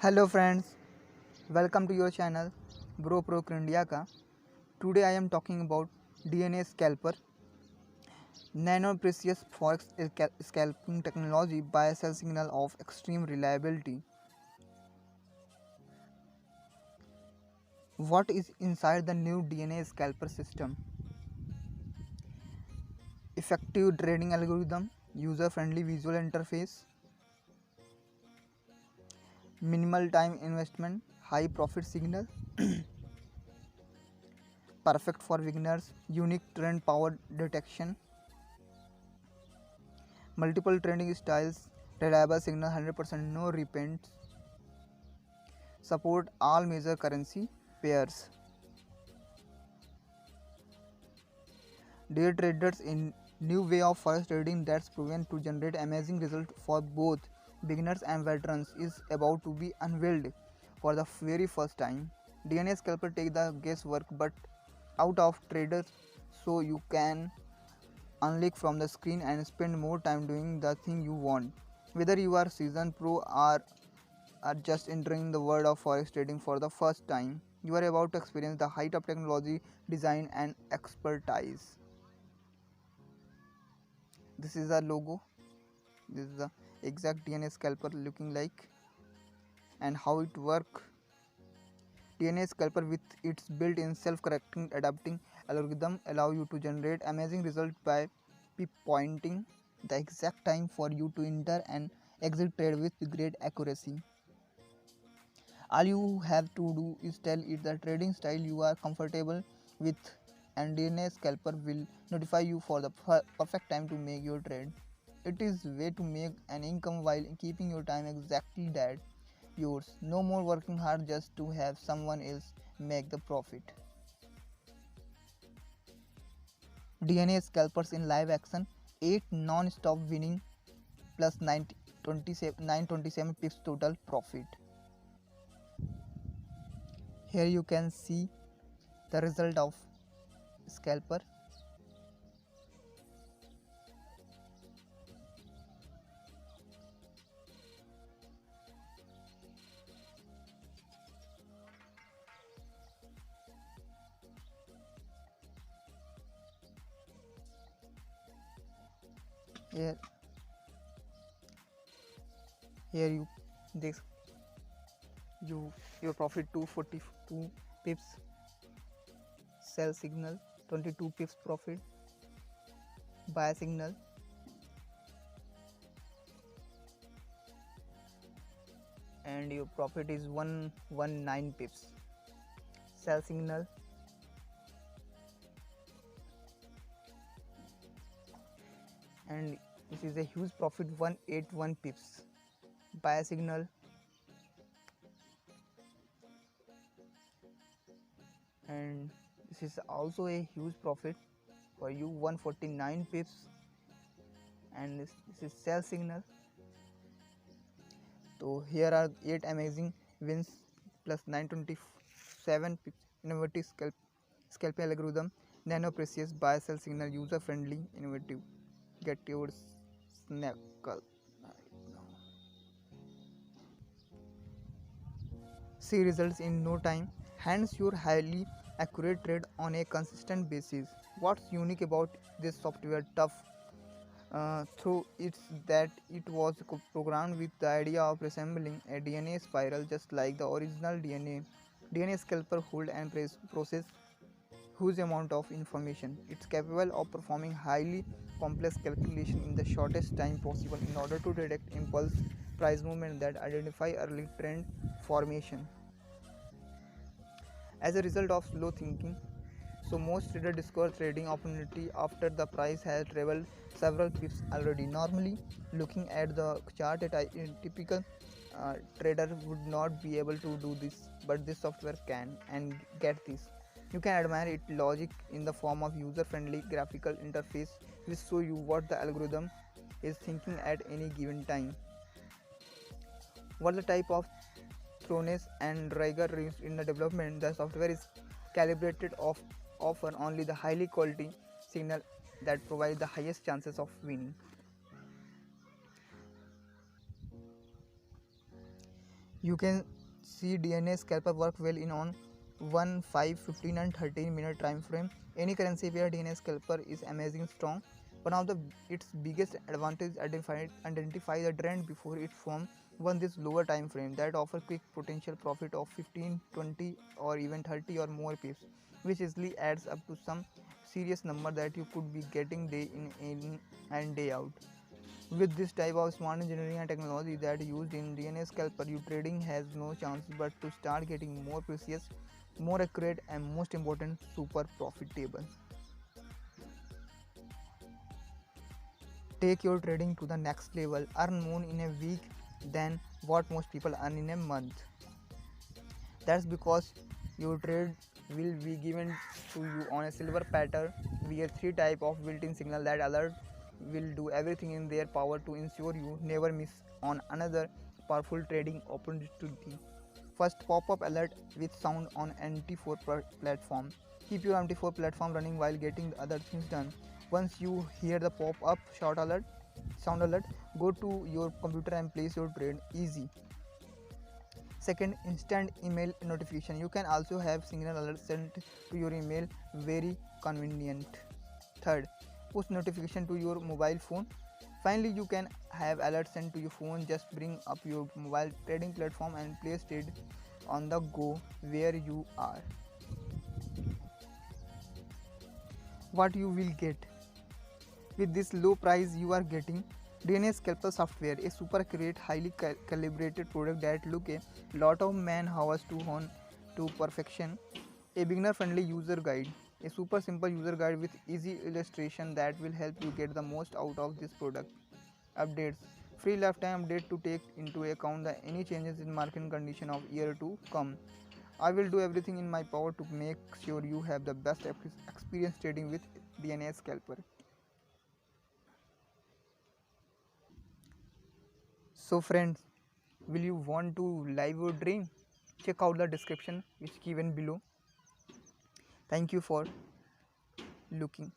Hello friends, welcome to your channel Bro Pro India का. Today I am talking about DNA scalper, nano precious forex scalping technology by cell signal of extreme reliability. What is inside the new DNA scalper system? Effective trading algorithm, user friendly visual interface, minimal time investment, high profit signal, perfect for beginners, unique trend power detection, multiple trending styles, reliable signal 100% no repents, support all major currency pairs. Dear traders, in new way of forex trading that's proven to generate amazing results for both beginners and veterans is about to be unveiled for the very first time. DNA scalper take the guesswork but out of traders so you can unlock from the screen and spend more time doing the thing you want. Whether you are seasoned pro or are just entering the world of forex trading for the first time, you are about to experience the height of technology, design, and expertise. This is the logo. This is the exact DNA scalper looking like and how it works. DNA scalper with its built-in self-correcting adapting algorithm allow you to generate amazing results by pinpointing the exact time for you to enter and exit trade with great accuracy. All you have to do is tell it the trading style you are comfortable with, and DNA scalper will notify you for the perfect time to make your trade. It is way to make an income while keeping your time exactly that yours. No more working hard just to have someone else make the profit. DNA scalpers in live action, 8 non-stop winning plus 927 pips total profit. Here you can see the result of scalper. Here, here you this you your profit 242 pips, sell signal 22 pips profit, buy signal and your profit is 119 pips, sell signal and this is a huge profit 181 pips, buy signal and this is also a huge profit for you 149 pips and this is sell signal. So here are 8 amazing wins plus 927 pips, innovative scalping algorithm, nano precious buy sell signal, user friendly, innovative. Get your snackle. See results in no time, hence your highly accurate trade on a consistent basis. What's unique about this software tough through it's that it was programmed with the idea of resembling a DNA spiral just like the original DNA. DNA scalper hold and process huge amount of information. It's capable of performing highly complex calculation in the shortest time possible in order to detect impulse price movement that identify early trend formation. As a result of slow thinking, so most traders discover trading opportunity after the price has traveled several pips already. Normally, looking at the chart, a typical trader would not be able to do this, but this software can. And get this, you can admire its logic in the form of user-friendly graphical interface, which show you what the algorithm is thinking at any given time. What the type of thoroughness and rigor used in the development, the software is calibrated of offer only the highly quality signal that provide the highest chances of winning. You can see DNA scalper work well in on 1, 5, 15 and 13 minute time frame. Any currency where DNA scalper is amazing strong. One of its biggest advantage identify the trend before it forms. One this lower time frame that offer quick potential profit of 15, 20 or even 30 or more pips, which easily adds up to some serious number that you could be getting day in and day out. With this type of smart engineering and technology that used in DNA scalper, you trading has no chance but to start getting more precise, more accurate, and most important, super profitable. Take your trading to the next level. Earn more in a week than what most people earn in a month. That's because your trade will be given to you on a silver platter with three type of built-in signal that alert will do everything in their power to ensure you never miss on another powerful trading opportunity. First, pop-up alert with sound on MT4 platform. Keep your MT4 platform running while getting the other things done. Once you hear the pop-up sound alert, go to your computer and place your trade. Easy. Second, instant email notification. You can also have signal alerts sent to your email, very convenient. Third, push notification to your mobile phone. Finally, you can have alerts sent to your phone. Just bring up your mobile trading platform and place trade on the go where you are. What you will get with this low price, you are getting DNA Scalper software, a super accurate, highly calibrated product that look a lot of man hours to hone to perfection. A beginner-friendly user guide, a super simple user guide with easy illustration that will help you get the most out of this product. Updates, free lifetime update to take into account the any changes in market condition of year to come. I will do everything in my power to make sure you have the best experience trading with DNA Scalper. So friends, will you want to live your dream? Check out the description which given below. Thank you for looking.